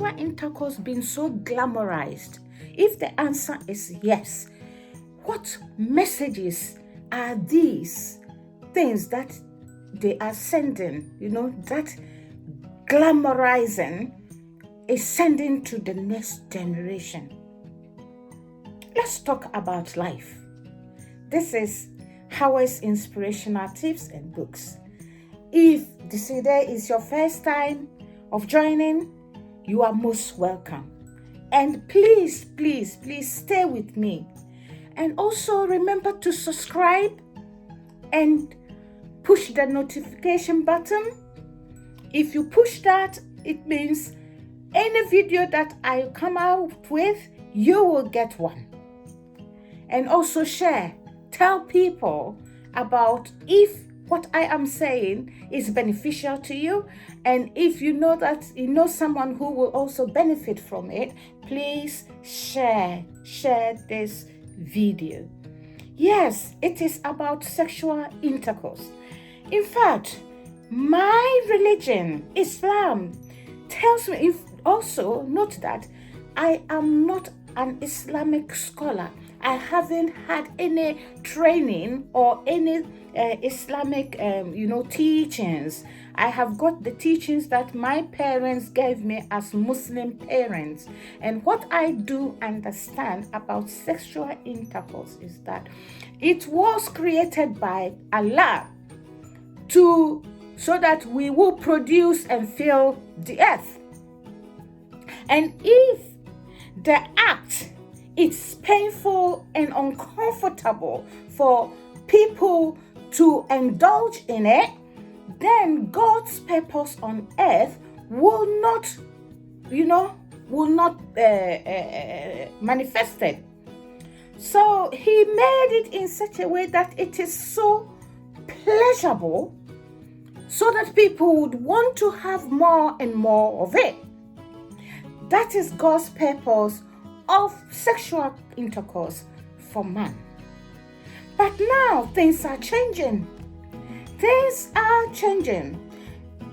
sexual intercourse been so glamorized? If the answer is yes, what messages are these things that they are sending, that glamorizing is sending to the next generation? Let's talk about life. This is Howard's inspirational tips and books. If today is your first time of joining, you are most welcome. And please stay with me. And also remember to subscribe and push the notification button. If you push that, it means any video that I come out with, you will get one. And also share. Tell people about if what I am saying is beneficial to you, and if you know that you know someone who will also benefit from it, please share this video. Yes, it is about sexual intercourse. In fact, my religion, Islam, tells me, also note that I am not an Islamic scholar. I haven't had any training or any Islamic, teachings. I have got the teachings that my parents gave me as Muslim parents. And what I do understand about sexual intercourse is that it was created by Allah so that we will produce and fill the earth. And if the act it's painful and uncomfortable for people to indulge in it, then God's purpose on earth will not manifest it. So he made it in such a way that it is so pleasurable, so that people would want to have more and more of it. That is God's purpose of sexual intercourse for man. But now things are changing.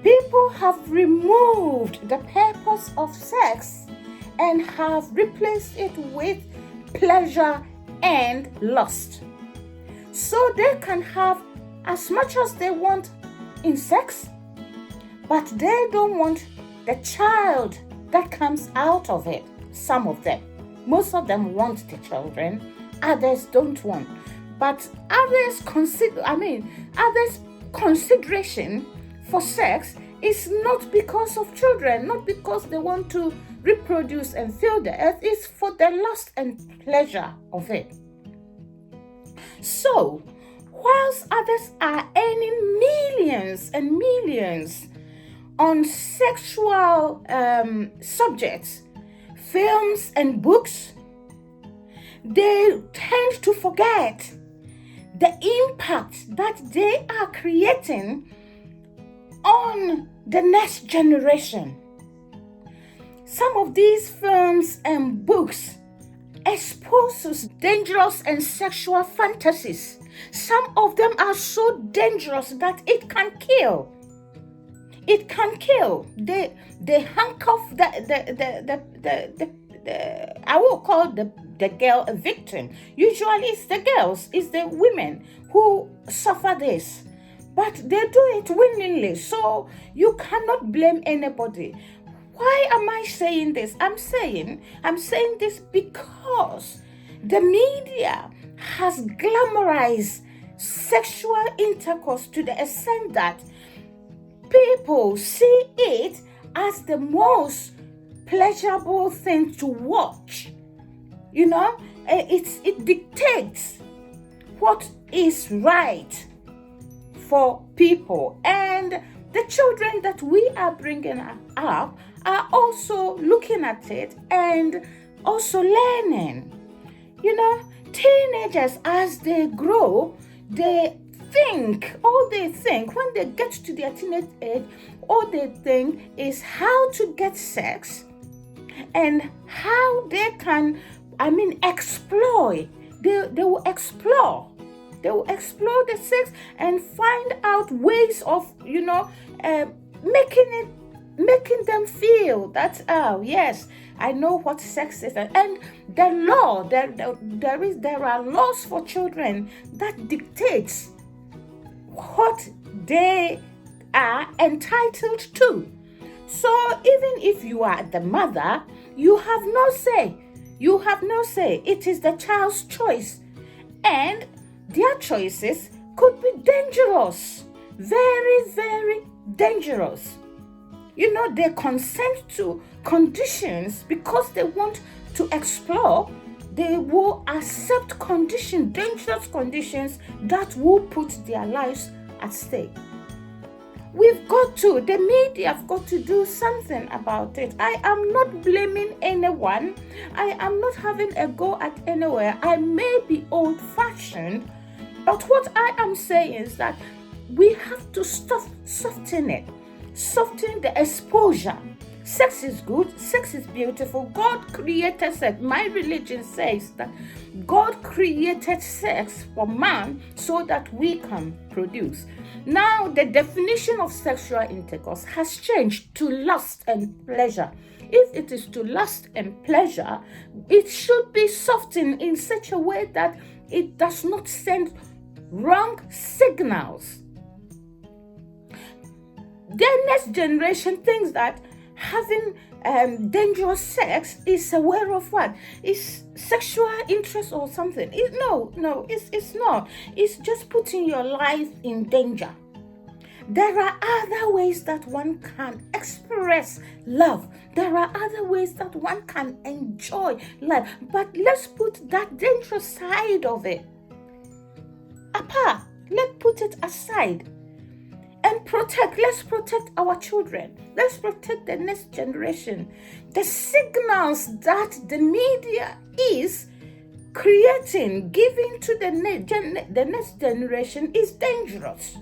People have removed the purpose of sex and have replaced it with pleasure and lust. So they can have as much as they want in sex, but they don't want the child that comes out of it. Some of them. Most of them want the children, others don't want. But others' consideration for sex is not because of children, not because they want to reproduce and fill the earth, it's for the lust and pleasure of it. So, whilst others are earning millions and millions on sexual subjects, films and books, they tend to forget the impact that they are creating on the next generation. Some of these films and books expose dangerous and sexual fantasies. Some of them are so dangerous that it can kill. It can kill. They handcuff I will call the girl a victim. Usually it's the girls, it's the women who suffer this. But they do it willingly, so you cannot blame anybody. Why am I saying this? I'm saying this because the media has glamorized sexual intercourse to the extent that people see it as the most pleasurable thing to watch. It dictates what is right for people, and the children that we are bringing up are also looking at it and also learning. Teenagers, as they grow, all they think when they get to their teenage age, all they think is how to get sex and how they can, explore. They will explore. They will explore the sex and find out ways of, making it making them feel that, oh yes, I know what sex is. And the law, there are laws for children that dictates what they are entitled to. So even if you are the mother, you have no say. You have no say. It is the child's choice. And their choices could be dangerous. Very, very dangerous. You know, they consent to conditions because they want to explore. They will accept conditions, dangerous conditions that will put their lives at stake. The media have got to do something about it. I am not blaming anyone. I am not having a go at anywhere. I may be old-fashioned, but what I am saying is that we have to soften it. Soften the exposure. Sex is good. Sex is beautiful. God created sex. My religion says that God created sex for man so that we can produce. Now, the definition of sexual intercourse has changed to lust and pleasure. If it is to lust and pleasure, it should be softened in such a way that it does not send wrong signals. The next generation thinks that having dangerous sex is aware of what? Is sexual interest or something. It's not. It's just putting your life in danger. There are other ways that one can express love. There are other ways that one can enjoy life. But let's put that dangerous side of it apart. Let's put it aside. And let's protect our children. Let's protect the next generation. The signals that the media is creating, giving to the next generation is dangerous.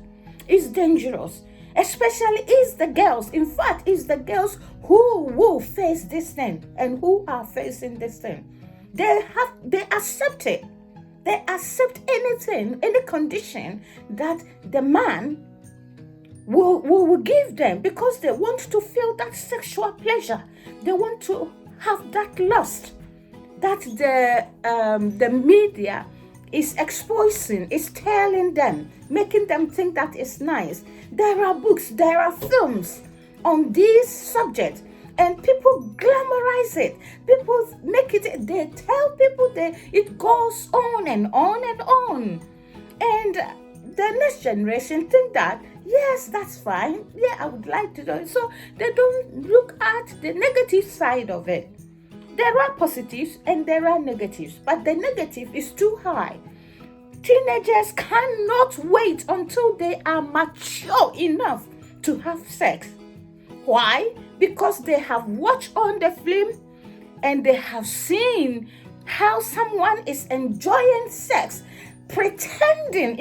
It's dangerous. Especially is the girls. In fact, it's the girls who will face this thing and who are facing this thing. They accept it. They accept anything, any condition that the man will give them because they want to feel that sexual pleasure. They want to have that lust that the media is exposing, is telling them, making them think that it's nice. There are books, there are films on this subject, and people glamorize it. People make it, they tell people that it goes on and on and on. And the next generation think that, yes, that's fine. Yeah, I would like to do it. So they don't look at the negative side of it. There are positives and there are negatives, but the negative is too high. Teenagers cannot wait until they are mature enough to have sex. Why? Because they have watched on the film and they have seen how someone is enjoying sex, pretending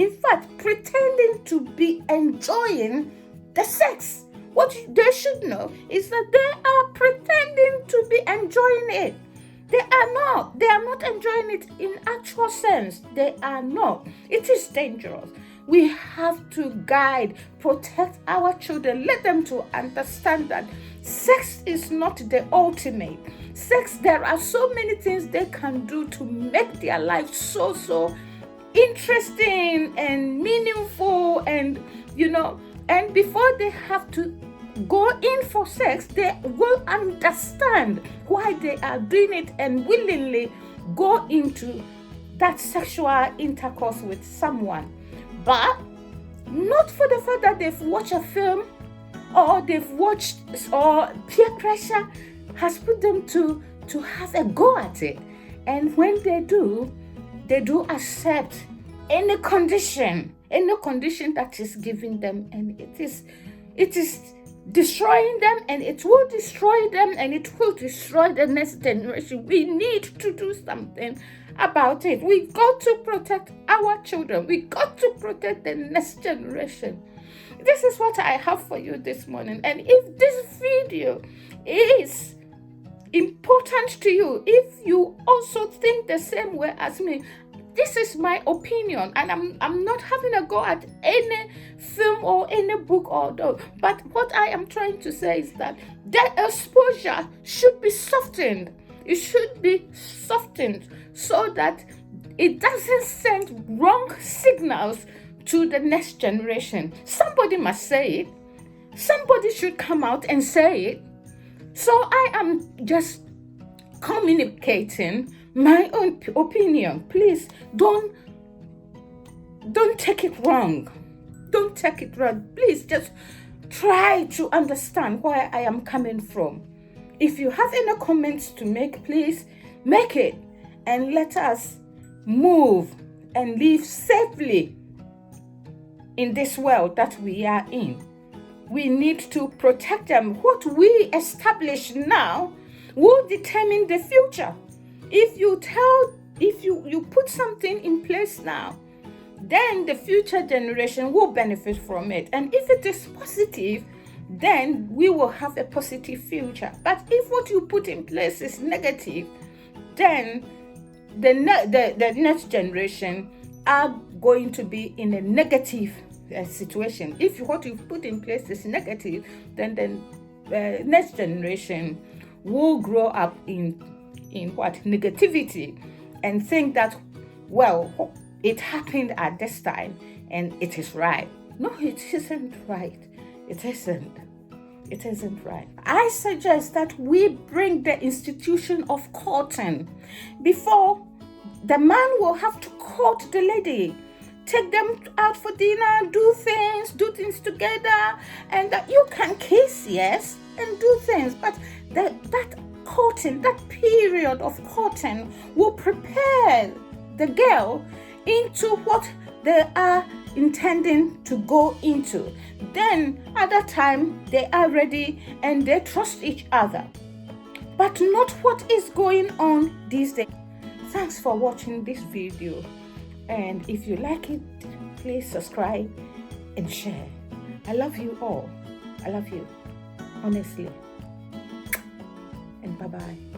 to be enjoying the sex. What they should know is that they are pretending to be enjoying it. They are not. They are not enjoying it in actual sense. They are not. It is dangerous. We have to guide, protect our children, let them to understand that sex is not the ultimate. Sex, there are so many things they can do to make their life so interesting and meaningful, and and before they have to go in for sex, they will understand why they are doing it and willingly go into that sexual intercourse with someone. But not for the fact that they've watched a film or or peer pressure has put them to have a go at it. And when they do accept any condition that is given them, and it is destroying them, and it will destroy them, and it will destroy the next generation. We need to do something about it. We got to protect our children. We got to protect the next generation. This is what I have for you this morning. And if this video is important to you, if you also think the same way as me, this is my opinion, and I'm not having a go at any film or any book but what I am trying to say is that the exposure should be softened. It should be softened so that it doesn't send wrong signals to the next generation. Somebody must say it. Somebody should come out and say it. So I am just communicating my own opinion. Please don't take it wrong. Don't take it wrong. Please just try to understand where I am coming from. If you have any comments to make, please make it, and let us move and live safely in this world that we are in. We need to protect them. What we establish now will determine the future. If you put something in place now, then the future generation will benefit from it. And if it is positive, then we will have a positive future. But if what you put in place is negative, then the next generation are going to be in a negative situation. If what you put in place is negative, then the next generation will grow up in what? Negativity, and think that, well, it happened at this time and it is right. No, it isn't right. It isn't right. I suggest that we bring the institution of courting. Before, the man will have to court the lady, take them out for dinner, do things together, and you can kiss, yes, and do things, but that courting, that period of courting will prepare the girl into what they are intending to go into. Then at that time they are ready and they trust each other, but not what is going on these days. Thanks for watching this video, and if you like it, please subscribe and share. I love you all. I love you, honestly, and bye-bye.